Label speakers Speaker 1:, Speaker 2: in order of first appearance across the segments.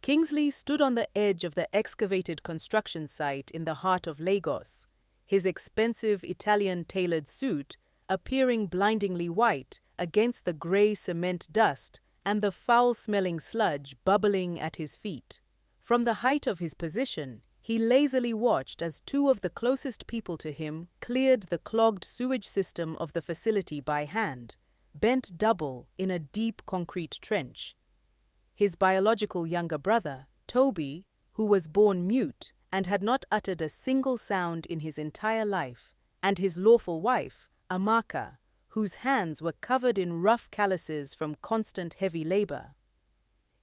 Speaker 1: Kingsley stood on the edge of the excavated construction site in the heart of Lagos, his expensive Italian-tailored suit appearing blindingly white against the grey cement dust and the foul-smelling sludge bubbling at his feet. From the height of his position, he lazily watched as two of the closest people to him cleared the clogged sewage system of the facility by hand, bent double in a deep concrete trench. His biological younger brother, Tobi, who was born mute and had not uttered a single sound in his entire life, and his lawful wife, Amaka, whose hands were covered in rough calluses from constant heavy labor.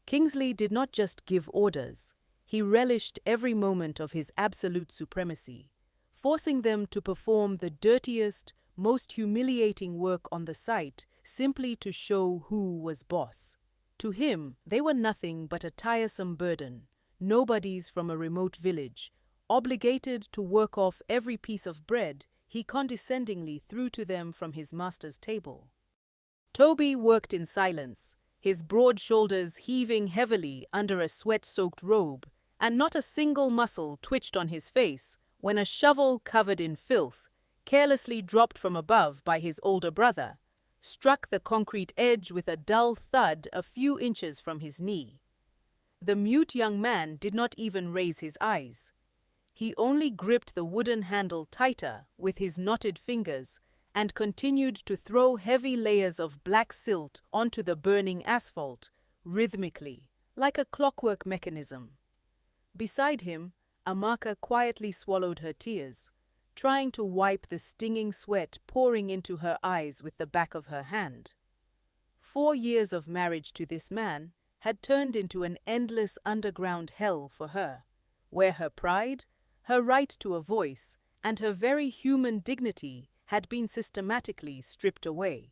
Speaker 1: Kingsley did not just give orders, he relished every moment of his absolute supremacy, forcing them to perform the dirtiest, most humiliating work on the site simply to show who was boss. To him, they were nothing but a tiresome burden, nobodies from a remote village, obligated to work off every piece of bread he condescendingly threw to them from his master's table. Tobi worked in silence, his broad shoulders heaving heavily under a sweat-soaked robe, and not a single muscle twitched on his face when a shovel covered in filth, carelessly dropped from above by his older brother, struck the concrete edge with a dull thud a few inches from his knee. The mute young man did not even raise his eyes. He only gripped the wooden handle tighter with his knotted fingers and continued to throw heavy layers of black silt onto the burning asphalt, rhythmically, like a clockwork mechanism. Beside him, Amaka quietly swallowed her tears, trying to wipe the stinging sweat pouring into her eyes with the back of her hand. 4 years of marriage to this man had turned into an endless underground hell for her, where her pride, her right to a voice, and her very human dignity had been systematically stripped away.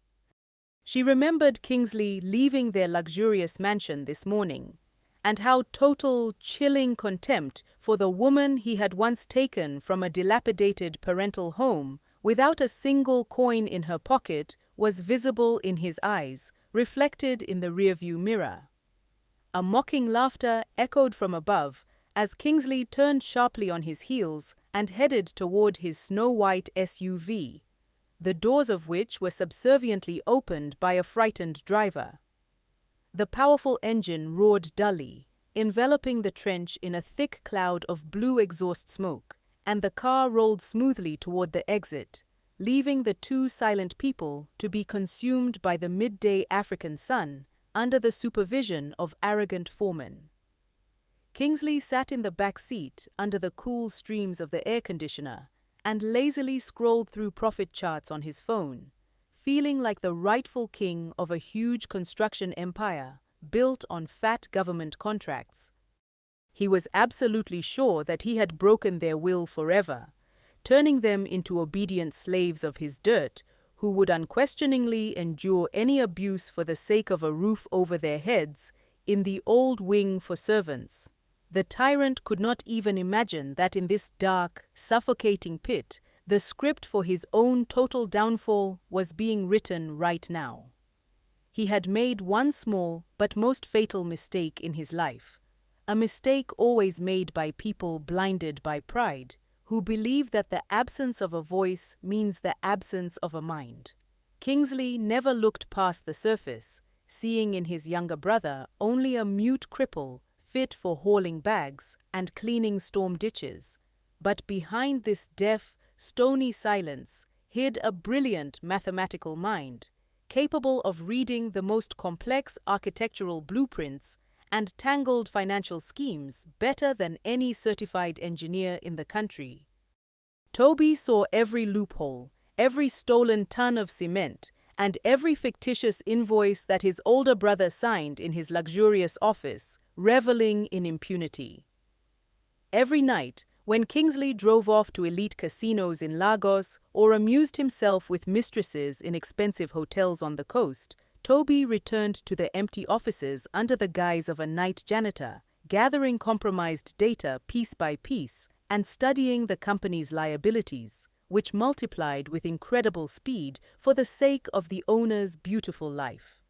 Speaker 1: She remembered Kingsley leaving their luxurious mansion this morning, and how total, chilling contempt for the woman he had once taken from a dilapidated parental home without a single coin in her pocket was visible in his eyes, reflected in the rearview mirror. A mocking laughter echoed from above as Kingsley turned sharply on his heels and headed toward his snow-white SUV, the doors of which were subserviently opened by a frightened driver. The powerful engine roared dully, enveloping the trench in a thick cloud of blue exhaust smoke, and the car rolled smoothly toward the exit, leaving the two silent people to be consumed by the midday African sun under the supervision of arrogant foremen. Kingsley sat in the back seat under the cool streams of the air conditioner and lazily scrolled through profit charts on his phone, feeling like the rightful king of a huge construction empire built on fat government contracts. He was absolutely sure that he had broken their will forever, turning them into obedient slaves of his dirt who would unquestioningly endure any abuse for the sake of a roof over their heads in the old wing for servants. The tyrant could not even imagine that in this dark, suffocating pit, the script for his own total downfall was being written right now. He had made one small but most fatal mistake in his life, a mistake always made by people blinded by pride, who believe that the absence of a voice means the absence of a mind. Kingsley never looked past the surface, seeing in his younger brother only a mute cripple fit for hauling bags and cleaning storm ditches. But behind this deaf, stony silence hid a brilliant mathematical mind, capable of reading the most complex architectural blueprints and tangled financial schemes better than any certified engineer in the country. Tobi saw every loophole, every stolen ton of cement, and every fictitious invoice that his older brother signed in his luxurious office, reveling in impunity. Every night, when Kingsley drove off to elite casinos in Lagos or amused himself with mistresses in expensive hotels on the coast, Tobi returned to the empty offices under the guise of a night janitor, gathering compromised data piece by piece and studying the company's liabilities, which multiplied with incredible speed for the sake of the owner's beautiful life.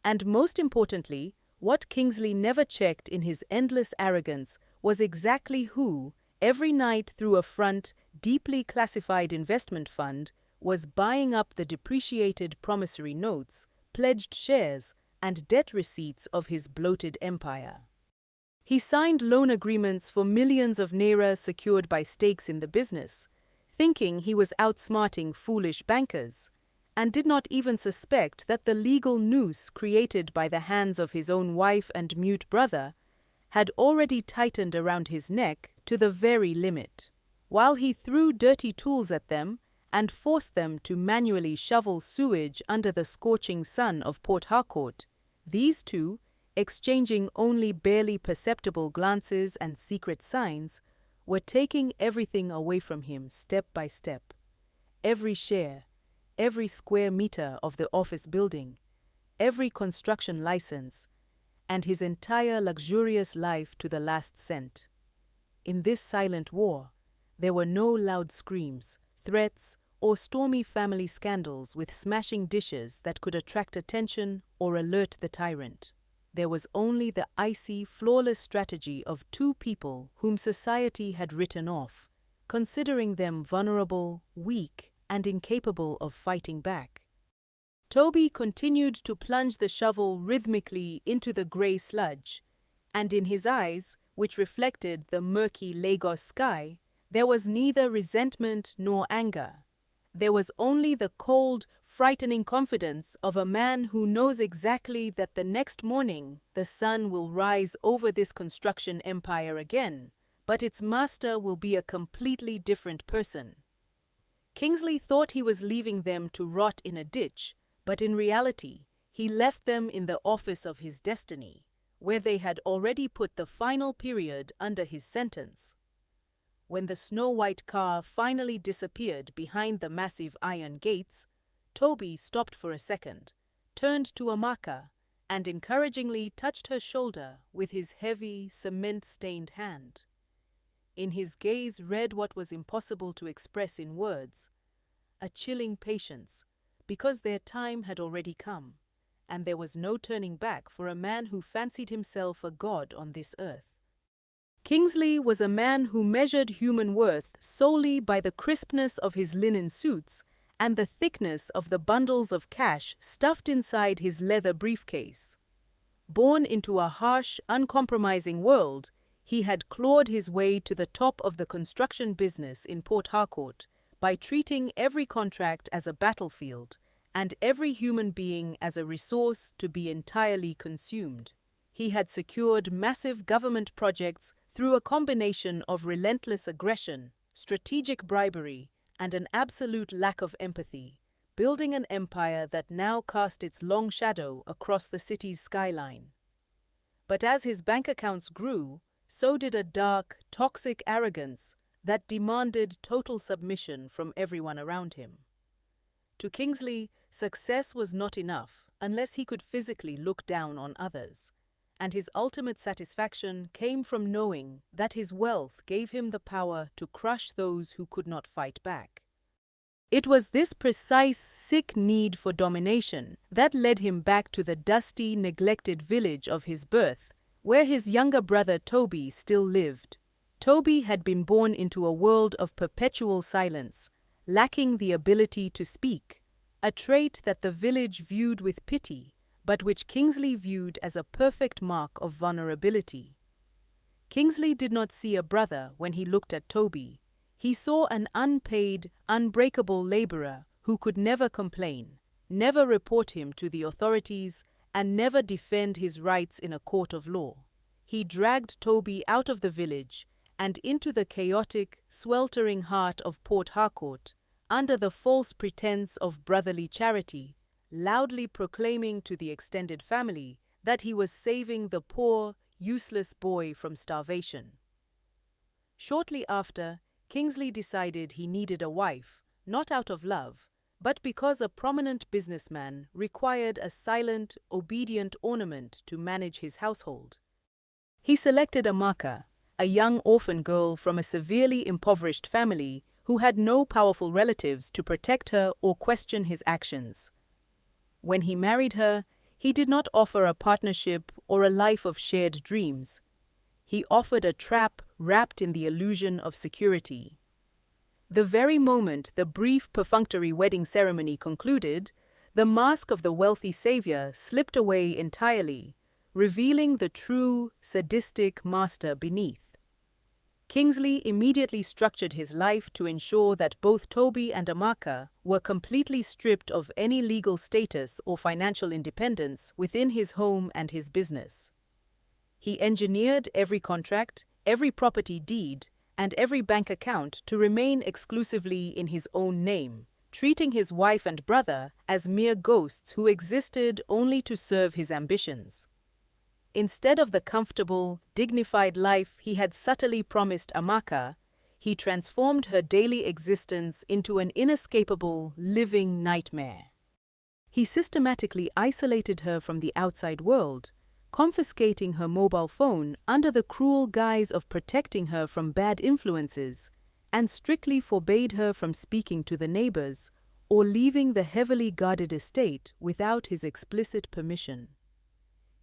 Speaker 1: And most importantly, What Kingsley never checked in his endless arrogance was exactly who, every night through a front, deeply classified investment fund, was buying up the depreciated promissory notes, pledged shares, and debt receipts of his bloated empire. He signed loan agreements for millions of naira secured by stakes in the business, thinking he was outsmarting foolish bankers, and did not even suspect that the legal noose created by the hands of his own wife and mute brother had already tightened around his neck to the very limit. While he threw dirty tools at them and forced them to manually shovel sewage under the scorching sun of Port Harcourt, these two, exchanging only barely perceptible glances and secret signs, were taking everything away from him step by step. Every share, every square meter of the office building, every construction license, and his entire luxurious life to the last cent. In this silent war, there were no loud screams, threats, or stormy family scandals with smashing dishes that could attract attention or alert the tyrant. There was only the icy, flawless strategy of two people whom society had written off, considering them vulnerable, weak, and incapable of fighting back. Tobi continued to plunge the shovel rhythmically into the grey sludge, and in his eyes, which reflected the murky Lagos sky, there was neither resentment nor anger. There was only the cold, frightening confidence of a man who knows exactly that the next morning the sun will rise over this construction empire again, but its master will be a completely different person. Kingsley thought he was leaving them to rot in a ditch, but in reality, he left them in the office of his destiny, where they had already put the final period under his sentence. When the snow-white car finally disappeared behind the massive iron gates, Tobi stopped for a second, turned to Amaka, and encouragingly touched her shoulder with his heavy, cement-stained hand. In his gaze read what was impossible to express in words, a chilling patience, because their time had already come, and there was no turning back for a man who fancied himself a god on this earth. Kingsley was a man who measured human worth solely by the crispness of his linen suits and the thickness of the bundles of cash stuffed inside his leather briefcase. Born into a harsh, uncompromising world, he had clawed his way to the top of the construction business in Port Harcourt by treating every contract as a battlefield and every human being as a resource to be entirely consumed. He had secured massive government projects through a combination of relentless aggression, strategic bribery, and an absolute lack of empathy, building an empire that now cast its long shadow across the city's skyline. But as his bank accounts grew, so did a dark, toxic arrogance that demanded total submission from everyone around him. To Kingsley, success was not enough unless he could physically look down on others, and his ultimate satisfaction came from knowing that his wealth gave him the power to crush those who could not fight back. It was this precise, sick need for domination that led him back to the dusty, neglected village of his birth, where his younger brother Tobi still lived. Tobi had been born into a world of perpetual silence, lacking the ability to speak, a trait that the village viewed with pity, but which Kingsley viewed as a perfect mark of vulnerability. Kingsley did not see a brother when he looked at Tobi. He saw an unpaid, unbreakable laborer who could never complain, never report him to the authorities, and never defend his rights in a court of law. He dragged Tobi out of the village and into the chaotic, sweltering heart of Port Harcourt, under the false pretense of brotherly charity, loudly proclaiming to the extended family that he was saving the poor, useless boy from starvation. Shortly after, Kingsley decided he needed a wife, not out of love, but because a prominent businessman required a silent, obedient ornament to manage his household. He selected Amaka, a young orphan girl from a severely impoverished family who had no powerful relatives to protect her or question his actions. When he married her, He did not offer a partnership or a life of shared dreams. He offered a trap wrapped in the illusion of security. The very moment the brief perfunctory wedding ceremony concluded, the mask of the wealthy savior slipped away entirely, revealing the true, sadistic master beneath. Kingsley immediately structured his life to ensure that both Tobi and Amaka were completely stripped of any legal status or financial independence within his home and his business. He engineered every contract, every property deed, and every bank account to remain exclusively in his own name, treating his wife and brother as mere ghosts who existed only to serve his ambitions. Instead of the comfortable, dignified life he had subtly promised Amaka, he transformed her daily existence into an inescapable, living nightmare. He systematically isolated her from the outside world, confiscating her mobile phone under the cruel guise of protecting her from bad influences, and strictly forbade her from speaking to the neighbors or leaving the heavily guarded estate without his explicit permission.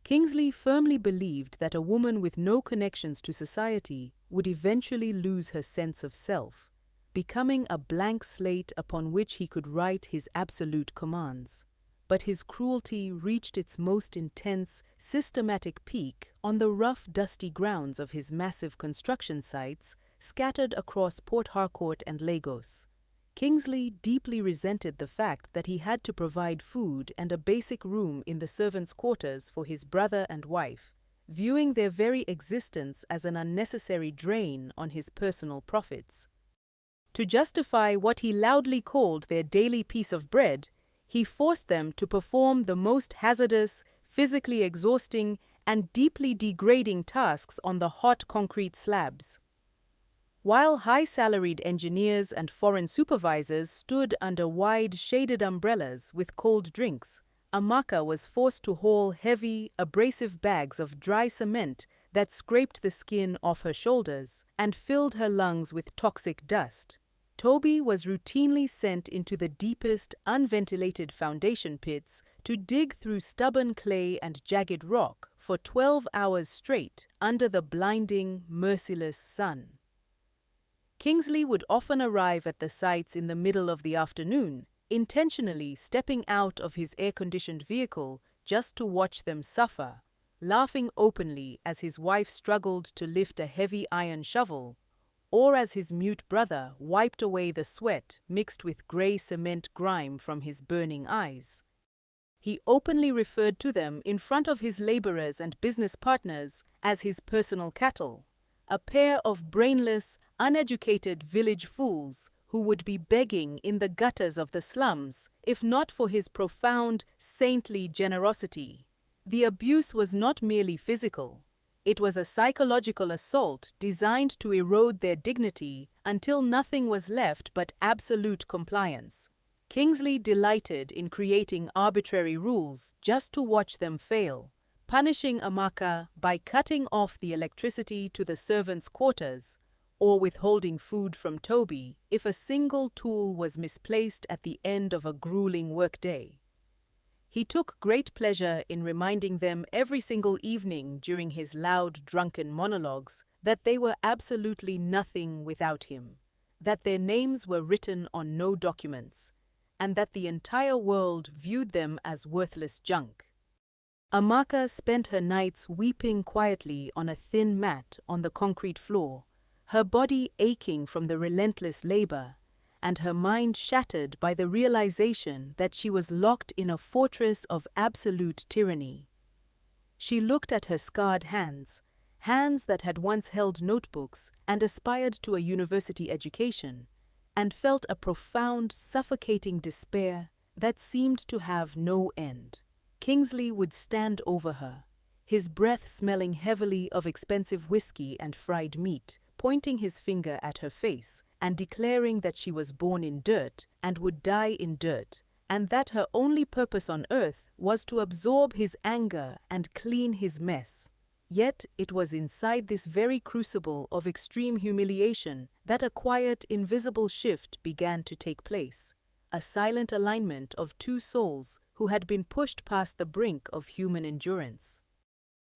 Speaker 1: Kingsley firmly believed that a woman with no connections to society would eventually lose her sense of self, becoming a blank slate upon which he could write his absolute commands. But his cruelty reached its most intense, systematic peak on the rough, dusty grounds of his massive construction sites scattered across Port Harcourt and Lagos. Kingsley deeply resented the fact that he had to provide food and a basic room in the servants' quarters for his brother and wife, viewing their very existence as an unnecessary drain on his personal profits. To justify what he loudly called their daily piece of bread, he forced them to perform the most hazardous, physically exhausting, and deeply degrading tasks on the hot concrete slabs. While high-salaried engineers and foreign supervisors stood under wide, shaded umbrellas with cold drinks, Amaka was forced to haul heavy, abrasive bags of dry cement that scraped the skin off her shoulders and filled her lungs with toxic dust. Tobi was routinely sent into the deepest, unventilated foundation pits to dig through stubborn clay and jagged rock for 12 hours straight under the blinding, merciless sun. Kingsley would often arrive at the sites in the middle of the afternoon, intentionally stepping out of his air-conditioned vehicle just to watch them suffer, laughing openly as his wife struggled to lift a heavy iron shovel, or as his mute brother wiped away the sweat mixed with grey cement grime from his burning eyes. He openly referred to them in front of his laborers and business partners as his personal cattle, a pair of brainless, uneducated village fools who would be begging in the gutters of the slums if not for his profound, saintly generosity. The abuse was not merely physical. It was a psychological assault designed to erode their dignity until nothing was left but absolute compliance. Kingsley delighted in creating arbitrary rules just to watch them fail, punishing Amaka by cutting off the electricity to the servants' quarters or withholding food from Tobi if a single tool was misplaced at the end of a grueling workday. He took great pleasure in reminding them every single evening during his loud, drunken monologues that they were absolutely nothing without him, that their names were written on no documents, and that the entire world viewed them as worthless junk. Amaka spent her nights weeping quietly on a thin mat on the concrete floor, her body aching from the relentless labor, and her mind shattered by the realization that she was locked in a fortress of absolute tyranny. She looked at her scarred hands, hands that had once held notebooks and aspired to a university education, and felt a profound, suffocating despair that seemed to have no end. Kingsley would stand over her, his breath smelling heavily of expensive whiskey and fried meat, pointing his finger at her face, and declaring that she was born in dirt and would die in dirt, and that her only purpose on earth was to absorb his anger and clean his mess. Yet it was inside this very crucible of extreme humiliation that a quiet, invisible shift began to take place, a silent alignment of two souls who had been pushed past the brink of human endurance.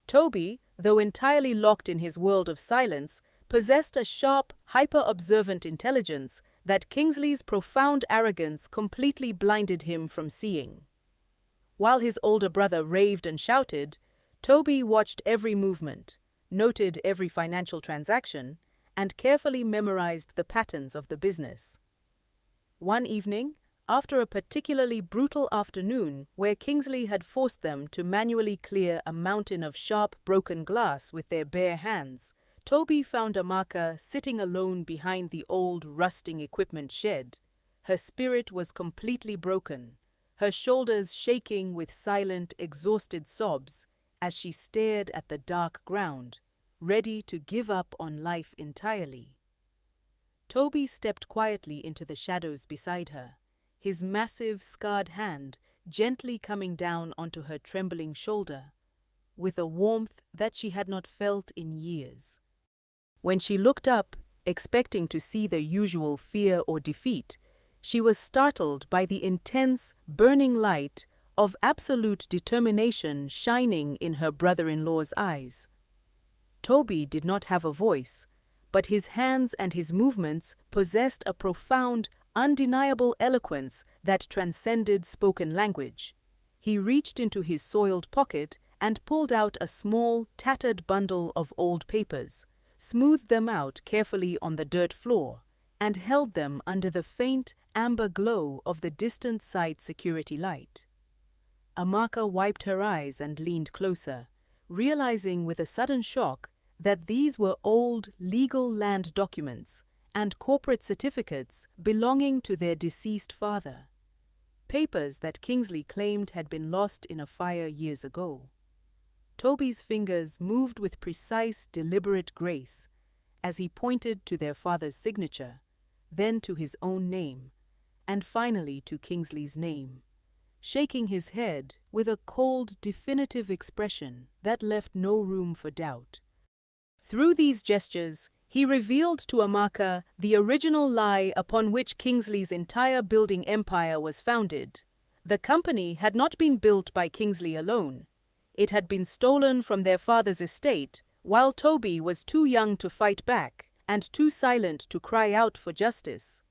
Speaker 1: Tobi, though entirely locked in his world of silence, possessed a sharp, hyper-observant intelligence that Kingsley's profound arrogance completely blinded him from seeing. While his older brother raved and shouted, Tobi watched every movement, noted every financial transaction, and carefully memorized the patterns of the business. One evening, after a particularly brutal afternoon where Kingsley had forced them to manually clear a mountain of sharp, broken glass with their bare hands, Tobi found Amaka sitting alone behind the old, rusting equipment shed. Her spirit was completely broken, her shoulders shaking with silent, exhausted sobs as she stared at the dark ground, ready to give up on life entirely. Tobi stepped quietly into the shadows beside her, his massive, scarred hand gently coming down onto her trembling shoulder, with a warmth that she had not felt in years. When she looked up, expecting to see the usual fear or defeat, she was startled by the intense, burning light of absolute determination shining in her brother-in-law's eyes. Tobi did not have a voice, but his hands and his movements possessed a profound, undeniable eloquence that transcended spoken language. He reached into his soiled pocket and pulled out a small, tattered bundle of old papers, smoothed them out carefully on the dirt floor, and held them under the faint, amber glow of the distant site security light. Amaka wiped her eyes and leaned closer, realizing with a sudden shock that these were old, legal land documents and corporate certificates belonging to their deceased father. Papers that Kingsley claimed had been lost in a fire years ago. Tobi's fingers moved with precise, deliberate grace as he pointed to their father's signature, then to his own name, and finally to Kingsley's name, shaking his head with a cold, definitive expression that left no room for doubt. Through these gestures, he revealed to Amaka the original lie upon which Kingsley's entire building empire was founded. The company had not been built by Kingsley alone. It had been stolen from their father's estate, while Tobi was too young to fight back and too silent to cry out for justice.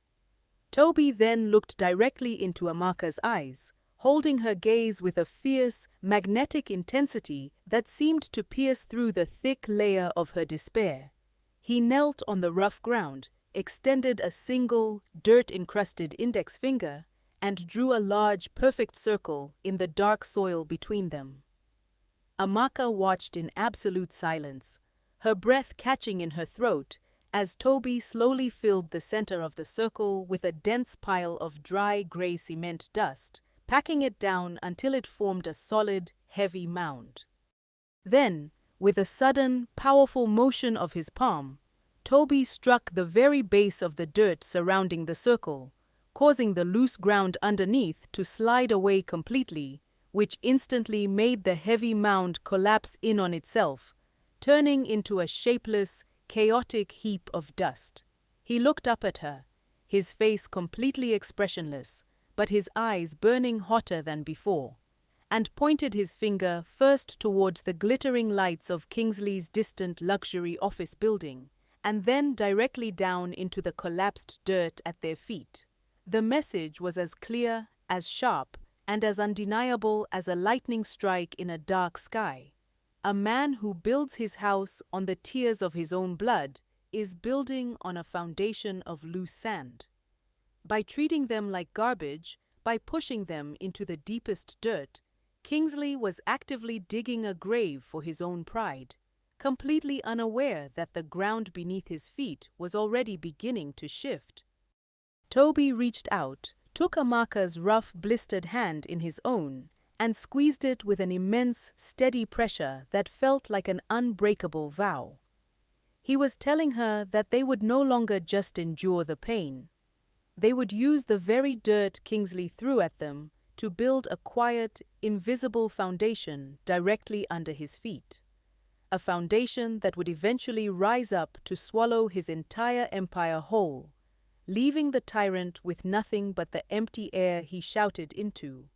Speaker 1: Tobi then looked directly into Amaka's eyes, holding her gaze with a fierce, magnetic intensity that seemed to pierce through the thick layer of her despair. He knelt on the rough ground, extended a single, dirt-encrusted index finger, and drew a large, perfect circle in the dark soil between them. Amaka watched in absolute silence, her breath catching in her throat as Tobi slowly filled the center of the circle with a dense pile of dry, gray cement dust, packing it down until it formed a solid, heavy mound. Then, with a sudden, powerful motion of his palm, Tobi struck the very base of the dirt surrounding the circle, causing the loose ground underneath to slide away completely, which instantly made the heavy mound collapse in on itself, turning into a shapeless, chaotic heap of dust. He looked up at her, his face completely expressionless, but his eyes burning hotter than before, and pointed his finger first towards the glittering lights of Kingsley's distant luxury office building, and then directly down into the collapsed dirt at their feet. The message was as clear, as sharp, and as undeniable as a lightning strike in a dark sky. A man who builds his house on the tears of his own blood is building on a foundation of loose sand. By treating them like garbage, by pushing them into the deepest dirt, Kingsley was actively digging a grave for his own pride, completely unaware that the ground beneath his feet was already beginning to shift. Tobi reached out, took Amaka's rough, blistered hand in his own, and squeezed it with an immense, steady pressure that felt like an unbreakable vow. He was telling her that they would no longer just endure the pain. They would use the very dirt Kingsley threw at them to build a quiet, invisible foundation directly under his feet. A foundation that would eventually rise up to swallow his entire empire whole, leaving the tyrant with nothing but the empty air he shouted into.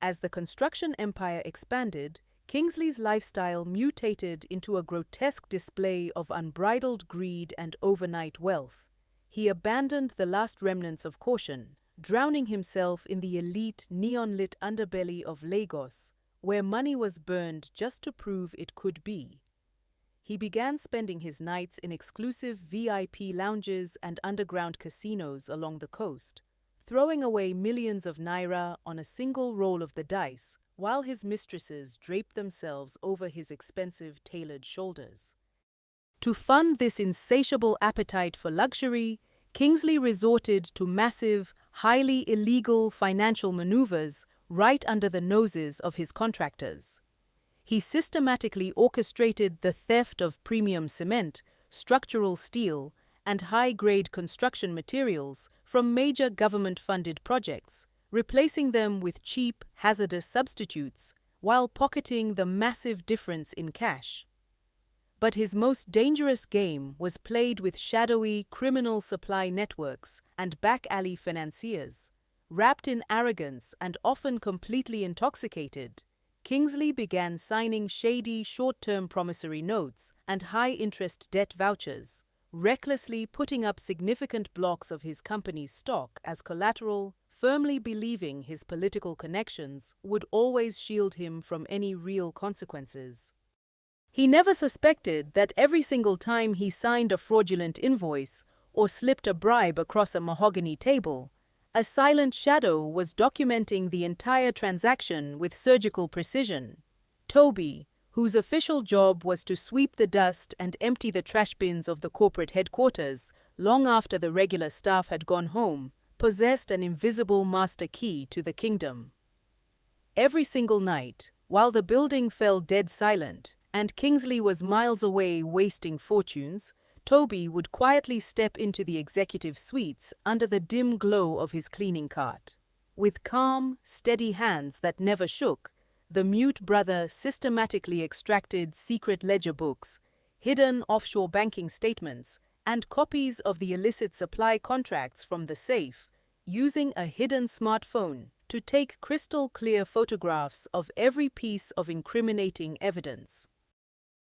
Speaker 1: As the construction empire expanded, Kingsley's lifestyle mutated into a grotesque display of unbridled greed and overnight wealth. He abandoned the last remnants of caution, drowning himself in the elite neon-lit underbelly of Lagos, where money was burned just to prove it could be. He began spending his nights in exclusive VIP lounges and underground casinos along the coast, throwing away millions of naira on a single roll of the dice, while his mistresses draped themselves over his expensive tailored shoulders. To fund this insatiable appetite for luxury, Kingsley resorted to massive, highly illegal financial maneuvers right under the noses of his contractors. He systematically orchestrated the theft of premium cement, structural steel, and high-grade construction materials from major government-funded projects, replacing them with cheap, hazardous substitutes, while pocketing the massive difference in cash. But his most dangerous game was played with shadowy criminal supply networks and back-alley financiers. Wrapped in arrogance and often completely intoxicated, Kingsley began signing shady short-term promissory notes and high-interest debt vouchers, recklessly putting up significant blocks of his company's stock as collateral, firmly believing his political connections would always shield him from any real consequences. He never suspected that every single time he signed a fraudulent invoice or slipped a bribe across a mahogany table, a silent shadow was documenting the entire transaction with surgical precision. Tobi, whose official job was to sweep the dust and empty the trash bins of the corporate headquarters long after the regular staff had gone home, possessed an invisible master key to the kingdom. Every single night, while the building fell dead silent, and Kingsley was miles away wasting fortunes, Tobi would quietly step into the executive suites under the dim glow of his cleaning cart. With calm, steady hands that never shook, the mute brother systematically extracted secret ledger books, hidden offshore banking statements, and copies of the illicit supply contracts from the safe, using a hidden smartphone to take crystal-clear photographs of every piece of incriminating evidence.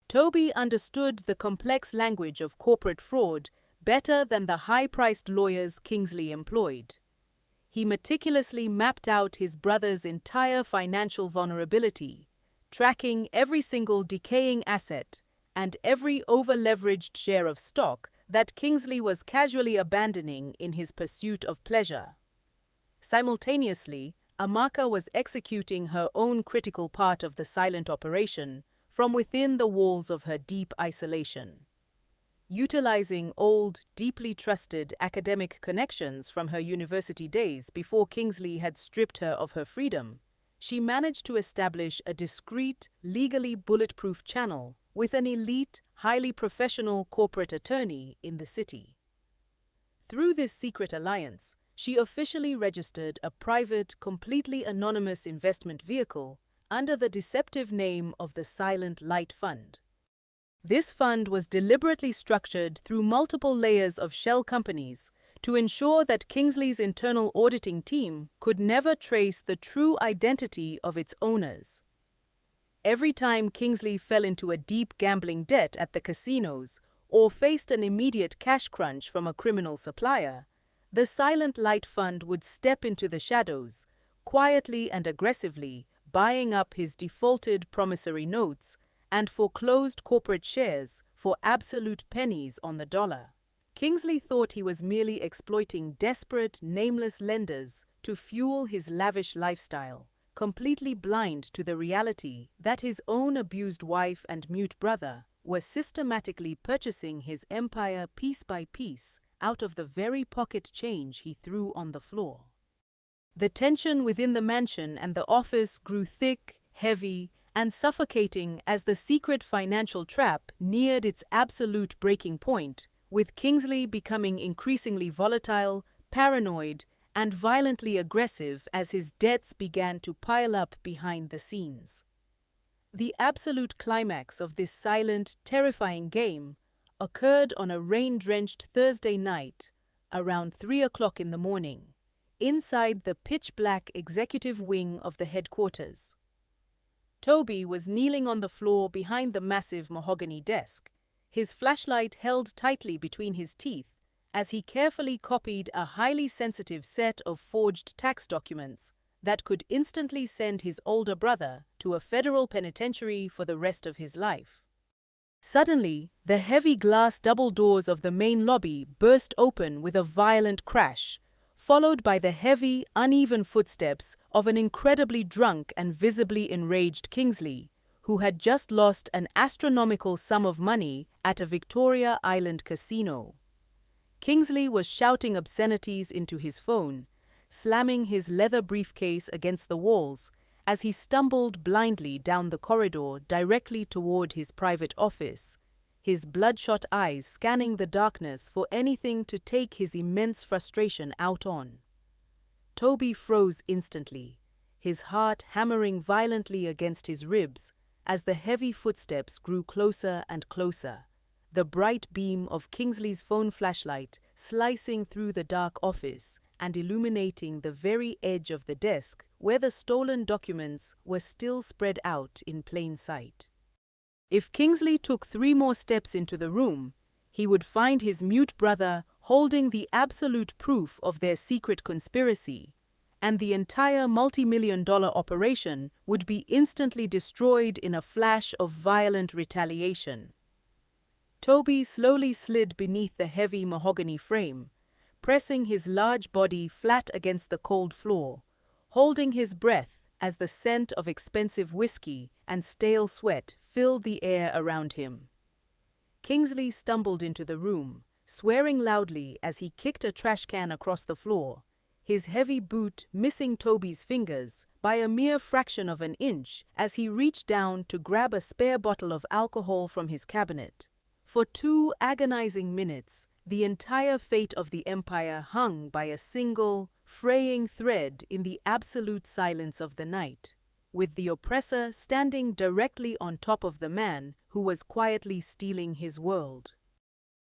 Speaker 1: Tobi understood the complex language of corporate fraud better than the high-priced lawyers Kingsley employed. He meticulously mapped out his brother's entire financial vulnerability, tracking every single decaying asset and every over-leveraged share of stock that Kingsley was casually abandoning in his pursuit of pleasure. Simultaneously, Amaka was executing her own critical part of the silent operation from within the walls of her deep isolation. Utilizing old, deeply trusted academic connections from her university days before Kingsley had stripped her of her freedom, she managed to establish a discreet, legally bulletproof channel with an elite, highly professional corporate attorney in the city. Through this secret alliance, she officially registered a private, completely anonymous investment vehicle under the deceptive name of the Silent Light Fund. This fund was deliberately structured through multiple layers of shell companies to ensure that Kingsley's internal auditing team could never trace the true identity of its owners. Every time Kingsley fell into a deep gambling debt at the casinos or faced an immediate cash crunch from a criminal supplier, the Silent Light Fund would step into the shadows, quietly and aggressively buying up his defaulted promissory notes and foreclosed corporate shares for absolute pennies on the dollar. Kingsley thought he was merely exploiting desperate, nameless lenders to fuel his lavish lifestyle, completely blind to the reality that his own abused wife and mute brother were systematically purchasing his empire piece by piece out of the very pocket change he threw on the floor. The tension within the mansion and the office grew thick, heavy, and suffocating as the secret financial trap neared its absolute breaking point, with Kingsley becoming increasingly volatile, paranoid, and violently aggressive as his debts began to pile up behind the scenes. The absolute climax of this silent, terrifying game occurred on a rain-drenched Thursday night, around 3 o'clock in the morning. inside the pitch-black executive wing of the headquarters. Tobi was kneeling on the floor behind the massive mahogany desk, his flashlight held tightly between his teeth as he carefully copied a highly sensitive set of forged tax documents that could instantly send his older brother to a federal penitentiary for the rest of his life. Suddenly, the heavy glass double doors of the main lobby burst open with a violent crash, followed by the heavy, uneven footsteps of an incredibly drunk and visibly enraged Kingsley, who had just lost an astronomical sum of money at a Victoria Island casino. Kingsley was shouting obscenities into his phone, slamming his leather briefcase against the walls as he stumbled blindly down the corridor directly toward his private office, his bloodshot eyes scanning the darkness for anything to take his immense frustration out on. Tobi froze instantly, his heart hammering violently against his ribs as the heavy footsteps grew closer and closer, the bright beam of Kingsley's phone flashlight slicing through the dark office and illuminating the very edge of the desk where the stolen documents were still spread out in plain sight. If Kingsley took 3 more steps into the room, he would find his mute brother holding the absolute proof of their secret conspiracy, and the entire multi-million-dollar operation would be instantly destroyed in a flash of violent retaliation. Tobi slowly slid beneath the heavy mahogany frame, pressing his large body flat against the cold floor, holding his breath as the scent of expensive whiskey and stale sweat filled the air around him. Kingsley stumbled into the room, swearing loudly as he kicked a trash can across the floor, his heavy boot missing Tobi's fingers by a mere fraction of an inch as he reached down to grab a spare bottle of alcohol from his cabinet. For 2 agonizing minutes, the entire fate of the empire hung by a single, fraying thread in the absolute silence of the night, with the oppressor standing directly on top of the man who was quietly stealing his world.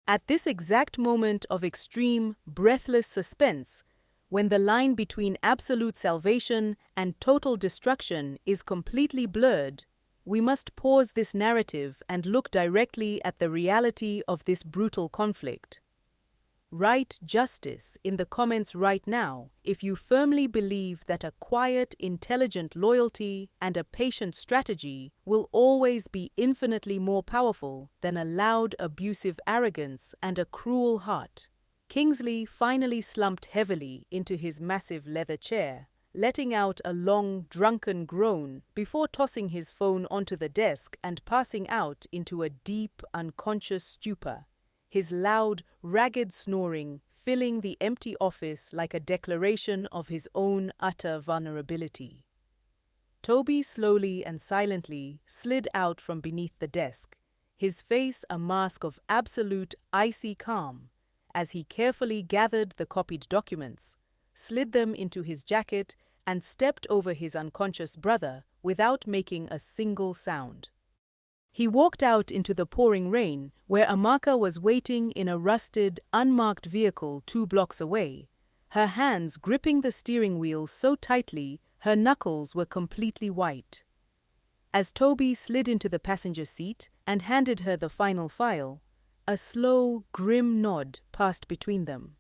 Speaker 1: At this exact moment of extreme, breathless suspense, when the line between absolute salvation and total destruction is completely blurred, we must pause this narrative and look directly at the reality of this brutal conflict. Write justice in the comments right now if you firmly believe that a quiet, intelligent loyalty and a patient strategy will always be infinitely more powerful than a loud, abusive arrogance and a cruel heart. Kingsley finally slumped heavily into his massive leather chair, letting out a long, drunken groan before tossing his phone onto the desk and passing out into a deep, unconscious stupor, his loud, ragged snoring filling the empty office like a declaration of his own utter vulnerability. Tobi slowly and silently slid out from beneath the desk, his face a mask of absolute, icy calm, as he carefully gathered the copied documents, slid them into his jacket, and stepped over his unconscious brother without making a single sound. He walked out into the pouring rain, where Amaka was waiting in a rusted, unmarked vehicle 2 blocks away, her hands gripping the steering wheel so tightly her knuckles were completely white. As Tobi slid into the passenger seat and handed her the final file, a slow, grim nod passed between them.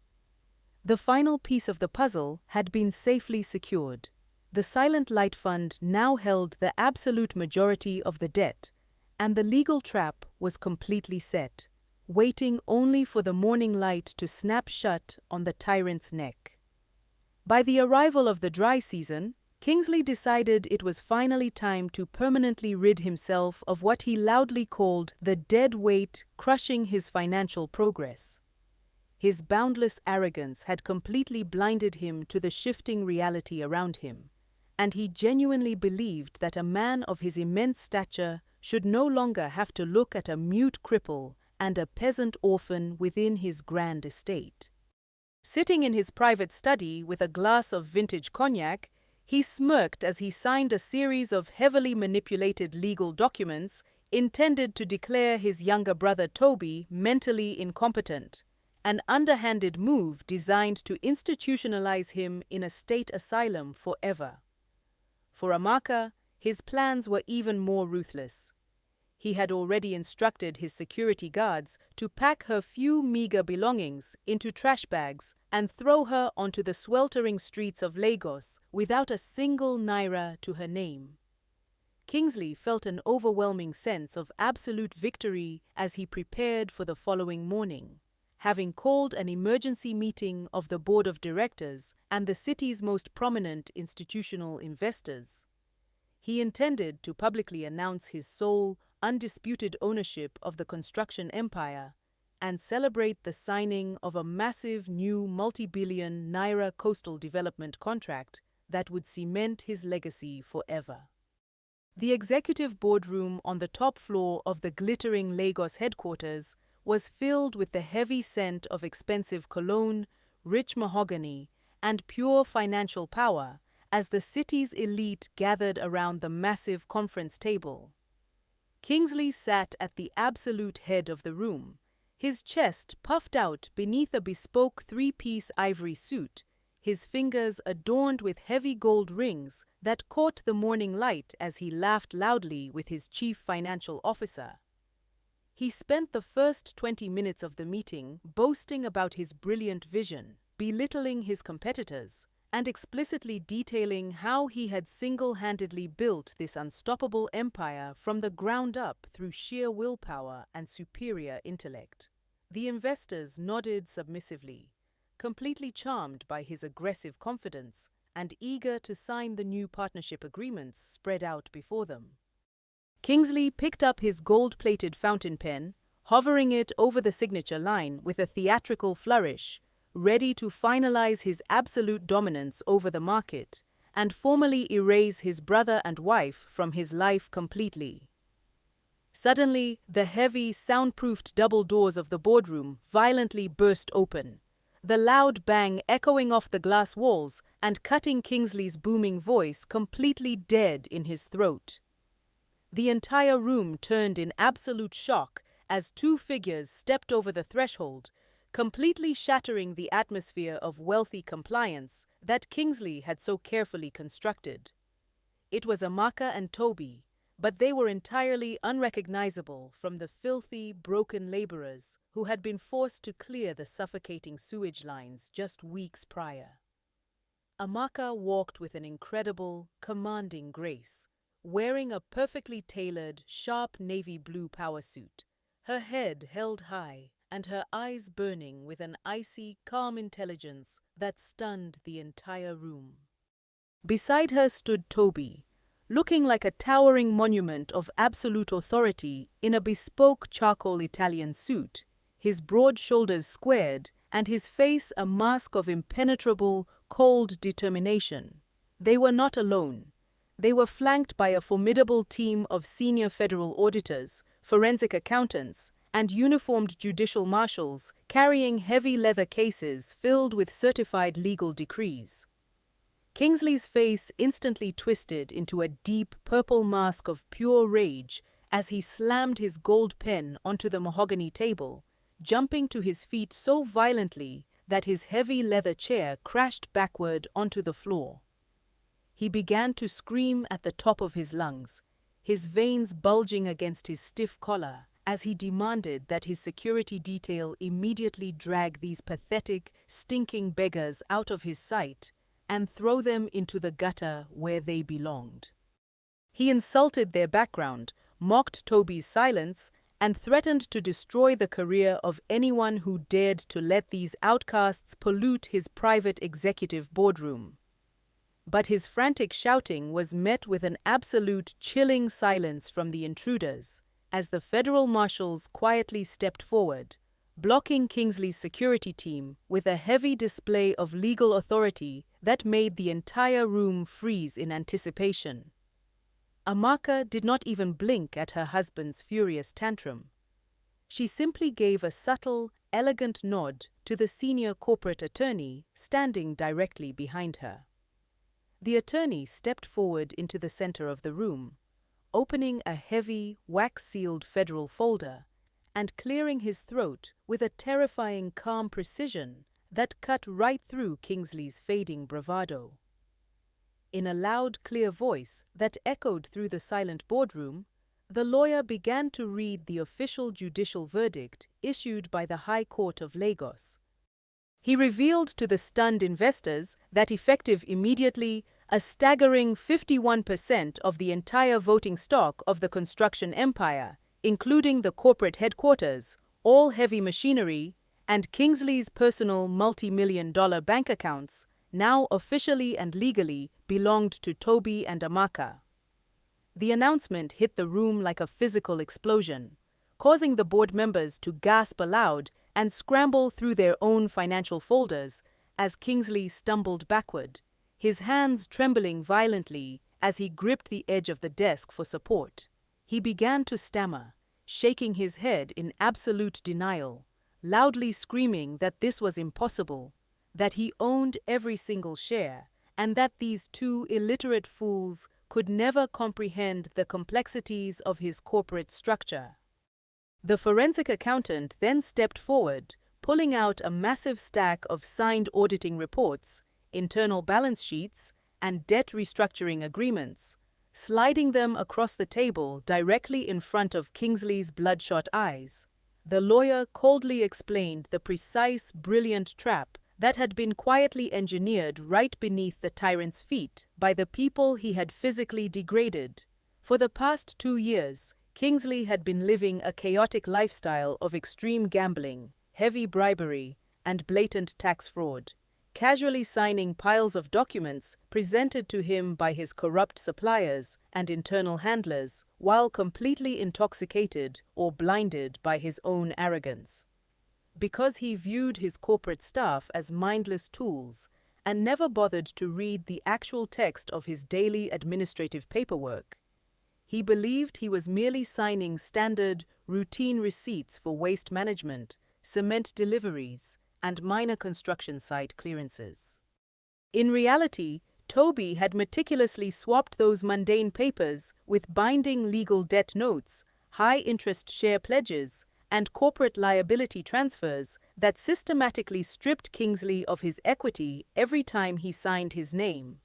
Speaker 1: The final piece of the puzzle had been safely secured. The Silent Light Fund now held the absolute majority of the debt, and the legal trap was completely set, waiting only for the morning light to snap shut on the tyrant's neck. By the arrival of the dry season, Kingsley decided it was finally time to permanently rid himself of what he loudly called the dead weight crushing his financial progress. His boundless arrogance had completely blinded him to the shifting reality around him, and he genuinely believed that a man of his immense stature should no longer have to look at a mute cripple and a peasant orphan within his grand estate. Sitting in his private study with a glass of vintage cognac, he smirked as he signed a series of heavily manipulated legal documents intended to declare his younger brother Tobi mentally incompetent, an underhanded move designed to institutionalize him in a state asylum forever. For Amaka, his plans were even more ruthless. He had already instructed his security guards to pack her few meager belongings into trash bags and throw her onto the sweltering streets of Lagos without a single naira to her name. Kingsley felt an overwhelming sense of absolute victory as he prepared for the following morning, having called an emergency meeting of the board of directors and the city's most prominent institutional investors. He intended to publicly announce his sole, undisputed ownership of the construction empire and celebrate the signing of a massive new multi-billion naira coastal development contract that would cement his legacy forever. The executive boardroom on the top floor of the glittering Lagos headquarters was filled with the heavy scent of expensive cologne, rich mahogany, and pure financial power as the city's elite gathered around the massive conference table. Kingsley sat at the absolute head of the room, his chest puffed out beneath a bespoke three-piece ivory suit, his fingers adorned with heavy gold rings that caught the morning light as he laughed loudly with his chief financial officer. He spent the first 20 minutes of the meeting boasting about his brilliant vision, belittling his competitors, and explicitly detailing how he had single-handedly built this unstoppable empire from the ground up through sheer willpower and superior intellect. The investors nodded submissively, completely charmed by his aggressive confidence and eager to sign the new partnership agreements spread out before them. Kingsley picked up his gold-plated fountain pen, hovering it over the signature line with a theatrical flourish, ready to finalize his absolute dominance over the market and formally erase his brother and wife from his life completely. Suddenly, the heavy, soundproofed double doors of the boardroom violently burst open, the loud bang echoing off the glass walls and cutting Kingsley's booming voice completely dead in his throat. The entire room turned in absolute shock as two figures stepped over the threshold, completely shattering the atmosphere of wealthy compliance that Kingsley had so carefully constructed. It was Amaka and Tobi, but they were entirely unrecognizable from the filthy, broken laborers who had been forced to clear the suffocating sewage lines just weeks prior. Amaka walked with an incredible, commanding grace, wearing a perfectly tailored, sharp navy blue power suit, her head held high and her eyes burning with an icy, calm intelligence that stunned the entire room. Beside her stood Tobi, looking like a towering monument of absolute authority in a bespoke charcoal Italian suit, his broad shoulders squared and his face a mask of impenetrable, cold determination. They were not alone. They were flanked by a formidable team of senior federal auditors, forensic accountants, and uniformed judicial marshals carrying heavy leather cases filled with certified legal decrees. Kingsley's face instantly twisted into a deep purple mask of pure rage as he slammed his gold pen onto the mahogany table, jumping to his feet so violently that his heavy leather chair crashed backward onto the floor. He began to scream at the top of his lungs, his veins bulging against his stiff collar, as he demanded that his security detail immediately drag these pathetic, stinking beggars out of his sight and throw them into the gutter where they belonged. He insulted their background, mocked Tobi's silence, and threatened to destroy the career of anyone who dared to let these outcasts pollute his private executive boardroom. But his frantic shouting was met with an absolute chilling silence from the intruders, as the federal marshals quietly stepped forward, blocking Kingsley's security team with a heavy display of legal authority that made the entire room freeze in anticipation. Amaka did not even blink at her husband's furious tantrum. She simply gave a subtle, elegant nod to the senior corporate attorney standing directly behind her. The attorney stepped forward into the center of the room, opening a heavy, wax-sealed federal folder and clearing his throat with a terrifying calm precision that cut right through Kingsley's fading bravado. In a loud, clear voice that echoed through the silent boardroom, the lawyer began to read the official judicial verdict issued by the High Court of Lagos. He revealed to the stunned investors that effective immediately, a staggering 51% of the entire voting stock of the construction empire, including the corporate headquarters, all heavy machinery, and Kingsley's personal multi-million-dollar bank accounts, now officially and legally belonged to Tobi and Amaka. The announcement hit the room like a physical explosion, causing the board members to gasp aloud and scramble through their own financial folders as Kingsley stumbled backward, his hands trembling violently as he gripped the edge of the desk for support. He began to stammer, shaking his head in absolute denial, loudly screaming that this was impossible, that he owned every single share, and that these two illiterate fools could never comprehend the complexities of his corporate structure. The forensic accountant then stepped forward, pulling out a massive stack of signed auditing reports, internal balance sheets, and debt restructuring agreements, sliding them across the table directly in front of Kingsley's bloodshot eyes. The lawyer coldly explained the precise, brilliant trap that had been quietly engineered right beneath the tyrant's feet by the people he had physically degraded. For the past 2 years, Kingsley had been living a chaotic lifestyle of extreme gambling, heavy bribery, and blatant tax fraud, casually signing piles of documents presented to him by his corrupt suppliers and internal handlers while completely intoxicated or blinded by his own arrogance. Because he viewed his corporate staff as mindless tools and never bothered to read the actual text of his daily administrative paperwork, he believed he was merely signing standard, routine receipts for waste management, cement deliveries, and minor construction site clearances. In reality, Tobi had meticulously swapped those mundane papers with binding legal debt notes, high-interest share pledges, and corporate liability transfers that systematically stripped Kingsley of his equity every time he signed his name.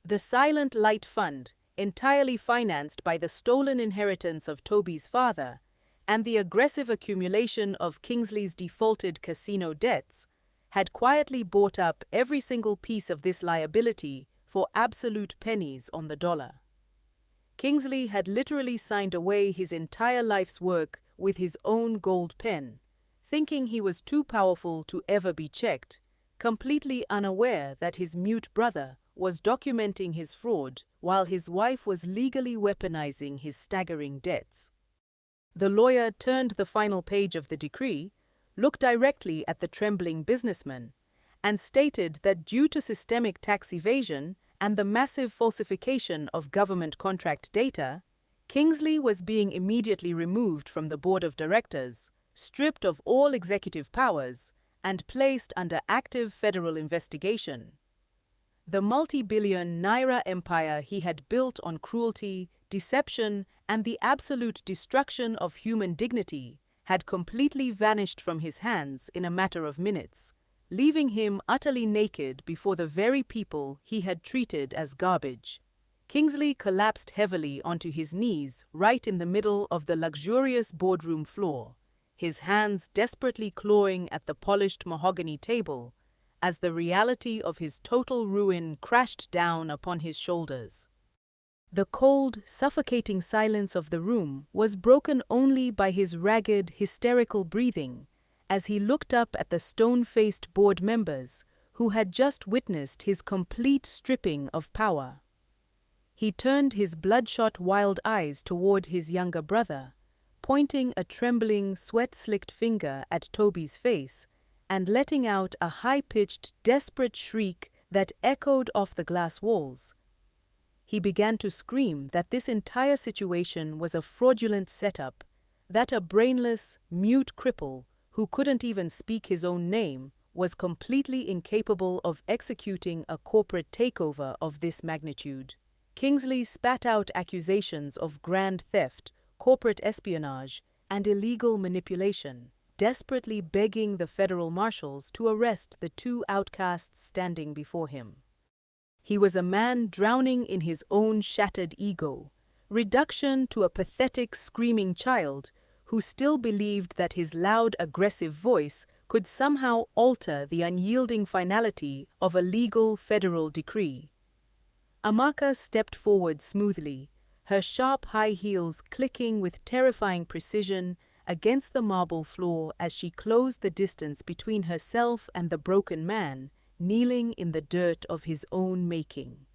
Speaker 1: The Silent Light Fund, entirely financed by the stolen inheritance of Tobi's father, and the aggressive accumulation of Kingsley's defaulted casino debts, had quietly bought up every single piece of this liability for absolute pennies on the dollar. Kingsley had literally signed away his entire life's work with his own gold pen, thinking he was too powerful to ever be checked, completely unaware that his mute brother was documenting his fraud while his wife was legally weaponizing his staggering debts. The lawyer turned the final page of the decree, looked directly at the trembling businessman, and stated that due to systemic tax evasion and the massive falsification of government contract data, Kingsley was being immediately removed from the board of directors, stripped of all executive powers, and placed under active federal investigation. The multi-billion naira empire he had built on cruelty, deception, and the absolute destruction of human dignity had completely vanished from his hands in a matter of minutes, leaving him utterly naked before the very people he had treated as garbage. Kingsley collapsed heavily onto his knees right in the middle of the luxurious boardroom floor, his hands desperately clawing at the polished mahogany table as the reality of his total ruin crashed down upon his shoulders. The cold, suffocating silence of the room was broken only by his ragged, hysterical breathing as he looked up at the stone-faced board members who had just witnessed his complete stripping of power. He turned his bloodshot, wild eyes toward his younger brother, pointing a trembling, sweat-slicked finger at Tobi's face and letting out a high-pitched, desperate shriek that echoed off the glass walls. He began to scream that this entire situation was a fraudulent setup, that a brainless, mute cripple who couldn't even speak his own name was completely incapable of executing a corporate takeover of this magnitude. Kingsley spat out accusations of grand theft, corporate espionage, and illegal manipulation, desperately begging the federal marshals to arrest the two outcasts standing before him. He was a man drowning in his own shattered ego, reduction to a pathetic, screaming child who still believed that his loud, aggressive voice could somehow alter the unyielding finality of a legal federal decree. Amaka stepped forward smoothly, her sharp high heels clicking with terrifying precision against the marble floor as she closed the distance between herself and the broken man, kneeling in the dirt of his own making.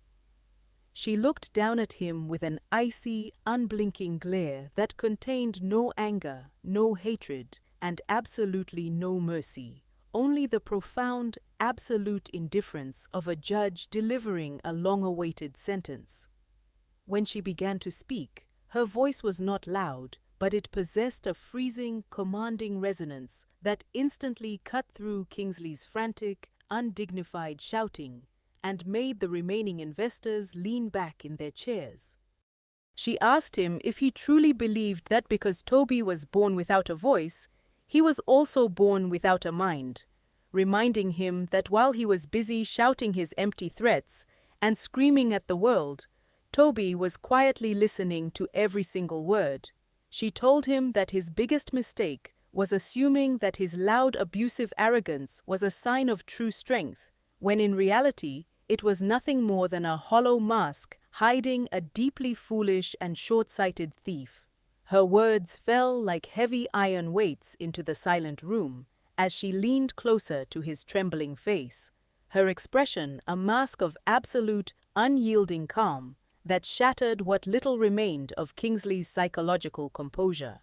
Speaker 1: She looked down at him with an icy, unblinking glare that contained no anger, no hatred, and absolutely no mercy, only the profound, absolute indifference of a judge delivering a long-awaited sentence. When she began to speak, her voice was not loud, but it possessed a freezing, commanding resonance that instantly cut through Kingsley's frantic, undignified shouting and made the remaining investors lean back in their chairs. She asked him if he truly believed that because Tobi was born without a voice, he was also born without a mind, reminding him that while he was busy shouting his empty threats and screaming at the world, Tobi was quietly listening to every single word. She told him that his biggest mistake was assuming that his loud, abusive arrogance was a sign of true strength, when in reality, it was nothing more than a hollow mask hiding a deeply foolish and short-sighted thief. Her words fell like heavy iron weights into the silent room as she leaned closer to his trembling face, her expression a mask of absolute, unyielding calm that shattered what little remained of Kingsley's psychological composure.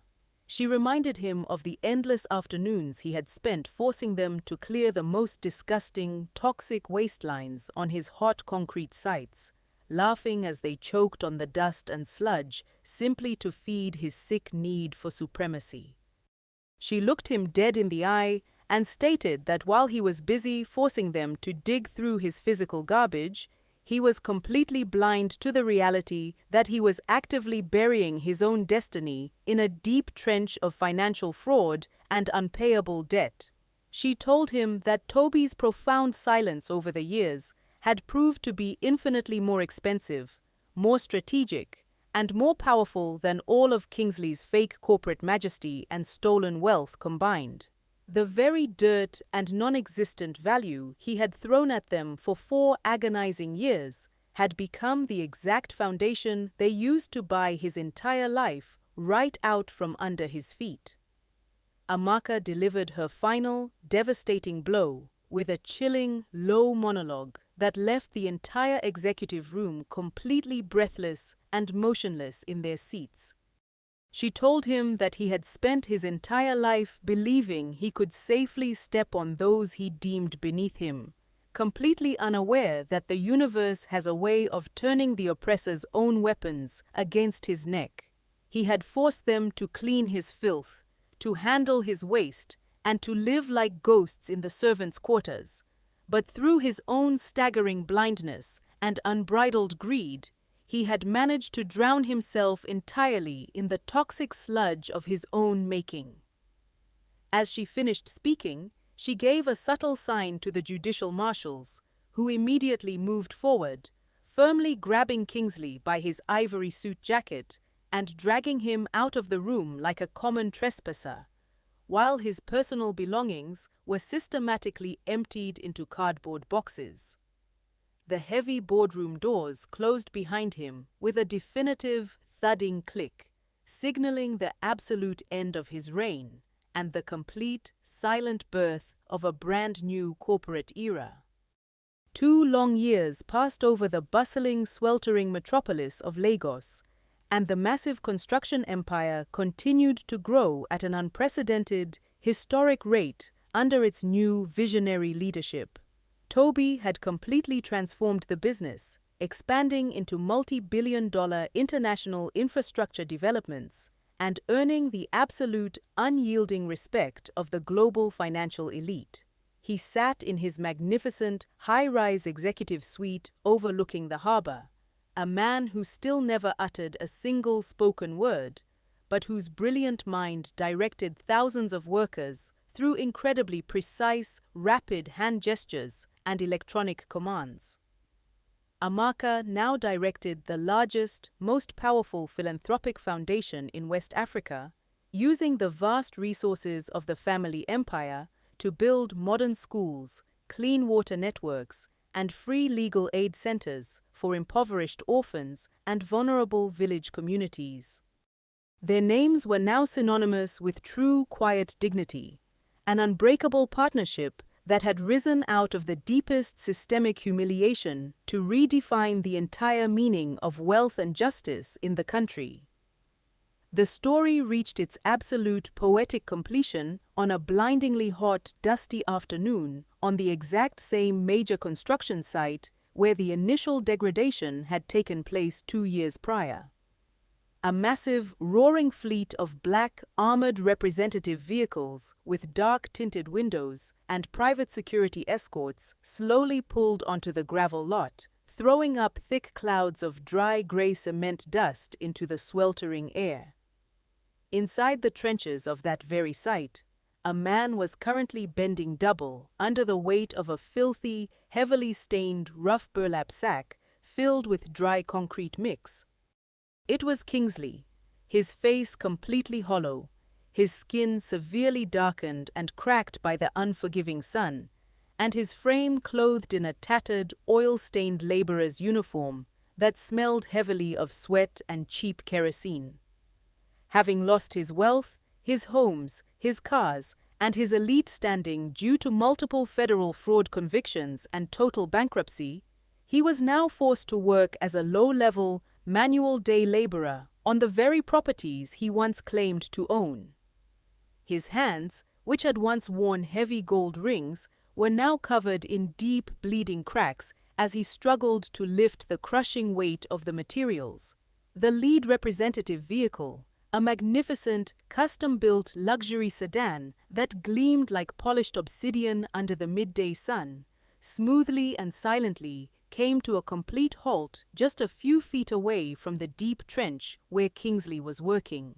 Speaker 1: She reminded him of the endless afternoons he had spent forcing them to clear the most disgusting, toxic wastelines on his hot concrete sites, laughing as they choked on the dust and sludge simply to feed his sick need for supremacy. She looked him dead in the eye and stated that while he was busy forcing them to dig through his physical garbage, he was completely blind to the reality that he was actively burying his own destiny in a deep trench of financial fraud and unpayable debt. She told him that Tobi's profound silence over the years had proved to be infinitely more expensive, more strategic, and more powerful than all of Kingsley's fake corporate majesty and stolen wealth combined. The very dirt and non-existent value he had thrown at them for 4 agonizing years had become the exact foundation they used to buy his entire life right out from under his feet. Amaka delivered her final, devastating blow with a chilling, low monologue that left the entire executive room completely breathless and motionless in their seats. She told him that he had spent his entire life believing he could safely step on those he deemed beneath him, completely unaware that the universe has a way of turning the oppressor's own weapons against his neck. He had forced them to clean his filth, to handle his waste, and to live like ghosts in the servants' quarters. But through his own staggering blindness and unbridled greed, he had managed to drown himself entirely in the toxic sludge of his own making. As she finished speaking, she gave a subtle sign to the judicial marshals, who immediately moved forward, firmly grabbing Kingsley by his ivory suit jacket and dragging him out of the room like a common trespasser, while his personal belongings were systematically emptied into cardboard boxes. The heavy boardroom doors closed behind him with a definitive, thudding click, signaling the absolute end of his reign and the complete, silent birth of a brand-new corporate era. 2 long years passed over the bustling, sweltering metropolis of Lagos, and the massive construction empire continued to grow at an unprecedented, historic rate under its new, visionary leadership. Tobi had completely transformed the business, expanding into multi-billion-dollar international infrastructure developments and earning the absolute, unyielding respect of the global financial elite. He sat in his magnificent, high-rise executive suite overlooking the harbor, a man who still never uttered a single spoken word, but whose brilliant mind directed thousands of workers through incredibly precise, rapid hand gestures and electronic commands. Amaka now directed the largest, most powerful philanthropic foundation in West Africa, using the vast resources of the family empire to build modern schools, clean water networks, and free legal aid centers for impoverished orphans and vulnerable village communities. Their names were now synonymous with true, quiet dignity, an unbreakable partnership that had risen out of the deepest systemic humiliation to redefine the entire meaning of wealth and justice in the country. The story reached its absolute poetic completion on a blindingly hot, dusty afternoon on the exact same major construction site where the initial degradation had taken place 2 years prior. A massive, roaring fleet of black, armored representative vehicles with dark-tinted windows and private security escorts slowly pulled onto the gravel lot, throwing up thick clouds of dry gray cement dust into the sweltering air. Inside the trenches of that very site, a man was currently bending double under the weight of a filthy, heavily stained rough burlap sack filled with dry concrete mix. It was Kingsley, his face completely hollow, his skin severely darkened and cracked by the unforgiving sun, and his frame clothed in a tattered, oil-stained laborer's uniform that smelled heavily of sweat and cheap kerosene. Having lost his wealth, his homes, his cars, and his elite standing due to multiple federal fraud convictions and total bankruptcy, he was now forced to work as a low-level, manual day laborer on the very properties he once claimed to own. His hands, which had once worn heavy gold rings, were now covered in deep, bleeding cracks as he struggled to lift the crushing weight of the materials. The lead representative vehicle, a magnificent, custom-built luxury sedan that gleamed like polished obsidian under the midday sun, smoothly and silently came to a complete halt just a few feet away from the deep trench where Kingsley was working.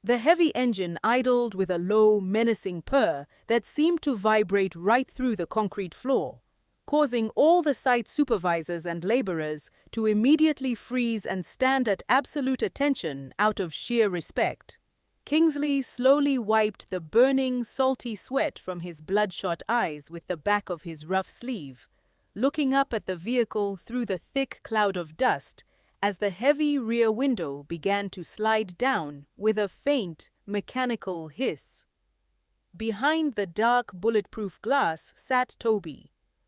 Speaker 1: The heavy engine idled with a low, menacing purr that seemed to vibrate right through the concrete floor, causing all the site supervisors and laborers to immediately freeze and stand at absolute attention out of sheer respect. Kingsley slowly wiped the burning, salty sweat from his bloodshot eyes with the back of his rough sleeve, looking up at the vehicle through the thick cloud of dust as the heavy rear window began to slide down with a faint, mechanical hiss. Behind the dark, bulletproof glass sat Tobi,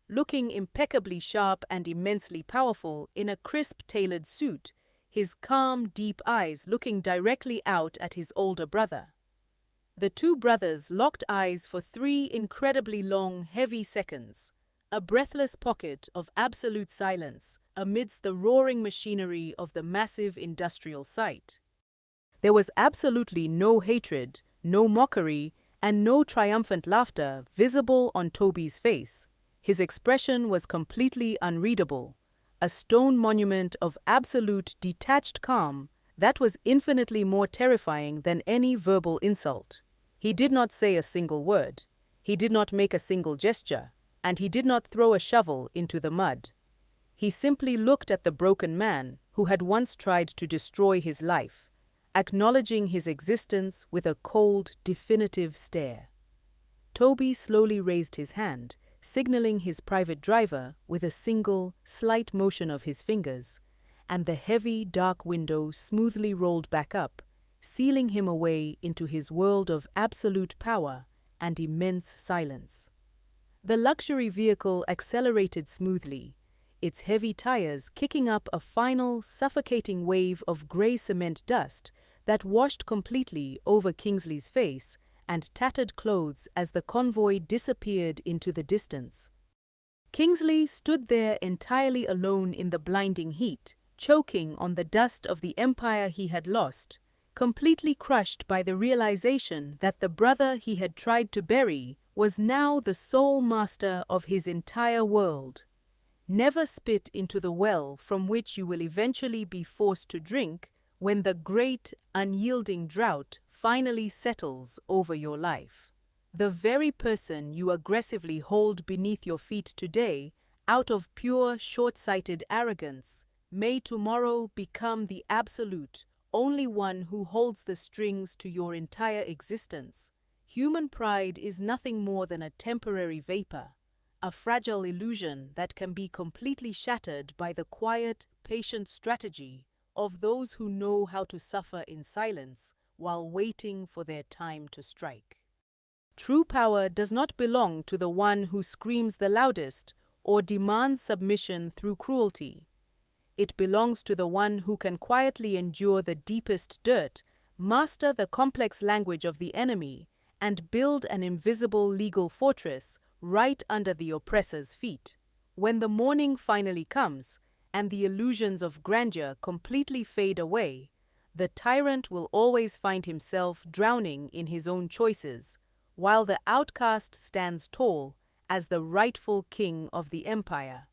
Speaker 1: looking impeccably sharp and immensely powerful in a crisp tailored suit, his calm, deep eyes looking directly out at his older brother. The two brothers locked eyes for 3 incredibly long, heavy seconds, a breathless pocket of absolute silence amidst the roaring machinery of the massive industrial site. There was absolutely no hatred, no mockery, and no triumphant laughter visible on Tobi's face. His expression was completely unreadable, a stone monument of absolute detached calm that was infinitely more terrifying than any verbal insult. He did not say a single word, he did not make a single gesture, and he did not throw a shovel into the mud. He simply looked at the broken man who had once tried to destroy his life, acknowledging his existence with a cold, definitive stare. Tobi slowly raised his hand, signaling his private driver with a single, slight motion of his fingers, and the heavy, dark window smoothly rolled back up, sealing him away into his world of absolute power and immense silence. The luxury vehicle accelerated smoothly, its heavy tires kicking up a final, suffocating wave of grey cement dust that washed completely over Kingsley's face and tattered clothes as the convoy disappeared into the distance. Kingsley stood there entirely alone in the blinding heat, choking on the dust of the empire he had lost, completely crushed by the realization that the brother he had tried to bury was now the sole master of his entire world. Never spit into the well from which you will eventually be forced to drink, when the great, unyielding drought finally settles over your life. The very person you aggressively hold beneath your feet today, out of pure, short-sighted arrogance, may tomorrow become the absolute, only one who holds the strings to your entire existence. Human pride is nothing more than a temporary vapor, a fragile illusion that can be completely shattered by the quiet, patient strategy of those who know how to suffer in silence while waiting for their time to strike. True power does not belong to the one who screams the loudest or demands submission through cruelty. It belongs to the one who can quietly endure the deepest dirt, master the complex language of the enemy, and build an invisible legal fortress right under the oppressor's feet. When the morning finally comes, and the illusions of grandeur completely fade away, the tyrant will always find himself drowning in his own choices, while the outcast stands tall as the rightful king of the empire.